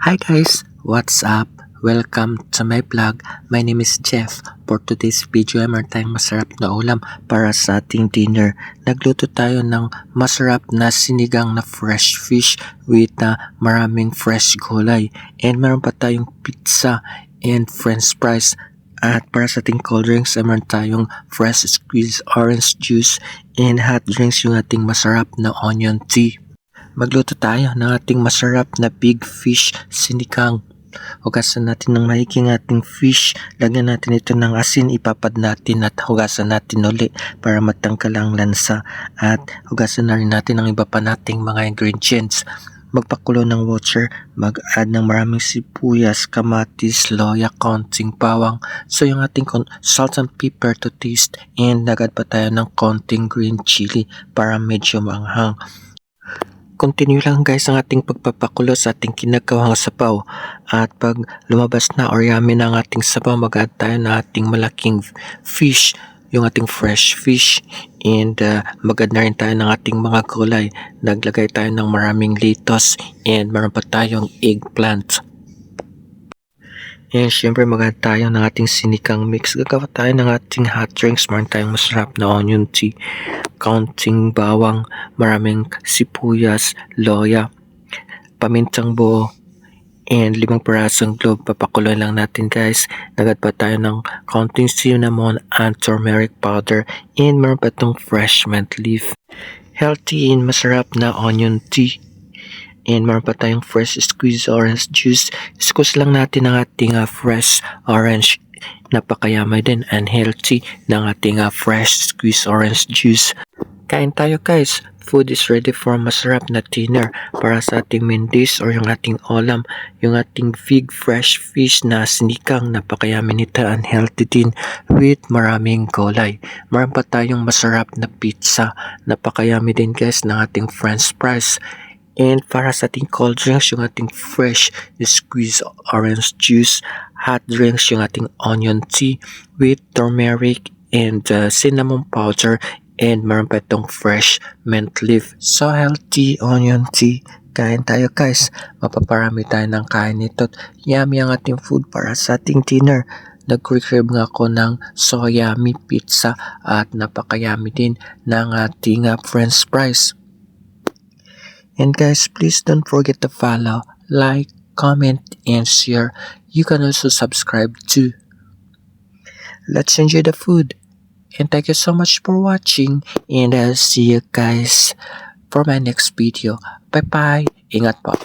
Hi guys, what's up? Welcome to my vlog. My name is Jeff. For today's video ay meron tayong masarap na ulam para sa ating dinner. Nagluto tayo ng masarap na sinigang na fresh fish with maraming fresh gulay. And meron pa tayong pizza and french fries. At para sa ating cold drinks ay meron tayong fresh squeezed orange juice and hot drinks yung ating masarap na onion tea. Magluto tayo ng ating masarap na big fish sinigang. Hugasan natin ng maigi ang ating fish. Lagyan natin ito ng asin, ipapad natin at hugasan natin uli para matanggal ang lansa. At hugasan na rin natin ang iba pa nating mga ingredients. Magpakulo ng water, mag-add ng maraming sibuyas, kamatis, loya, konting bawang. So yung ating salt and pepper to taste, and nag-add pa tayo ng konting green chili para medyo maanghang. Continue lang guys ang ating pagpapakulo sa ating kinagawang sabaw. At pag lumabas na or yummy na ang ating sabaw, mag-add tayo ng ating malaking fish, yung ating fresh fish. And mag-add na rin tayo ng ating mga gulay. Naglagay tayo ng maraming lettuce and meron pa tayong eggplant. And syempre mag-add tayo ng ating sinikang mix. Gagawa tayo ng ating hot drinks. Meron tayong masarap na onion tea, kaunting bawang, maraming sibuyas, loya, pamintang buo, and 5 pirasong clove. Papakuloy lang natin guys. Nag-add pa tayo ng kaunting cinnamon and turmeric powder. And meron pa itong fresh mint leaf. Healthy and masarap na onion tea. And meron pa tayong fresh squeezed orange juice. Squeeze lang natin ang ating fresh orange. Napakayamay din and healthy ng ating fresh squeezed orange juice. Kain tayo guys. Food is ready for masarap na dinner. Para sa ating main dish or yung ating ulam, yung ating big fresh fish na sinigang, napakayami nito and healthy din with maraming gulay. Meron pa tayong masarap na pizza. Napakayami din guys ng ating french fries. And para sa ating cold drinks, yung ating fresh squeezed orange juice, hot drinks, yung ating onion tea with turmeric and cinnamon powder, and meron pa itong fresh mint leaf. So healthy onion tea. Kain tayo guys. Mapaparami tayo ng kain nito. Yummy ang ating food para sa ating dinner. Nag-receive nga ako ng so yummy pizza at napakayami din ng ating french fries. And guys, please don't forget to follow, like, comment, and share. You can also subscribe too. Let's enjoy the food. And thank you so much for watching. And I'll see you guys for my next video. Bye-bye. Ingat po.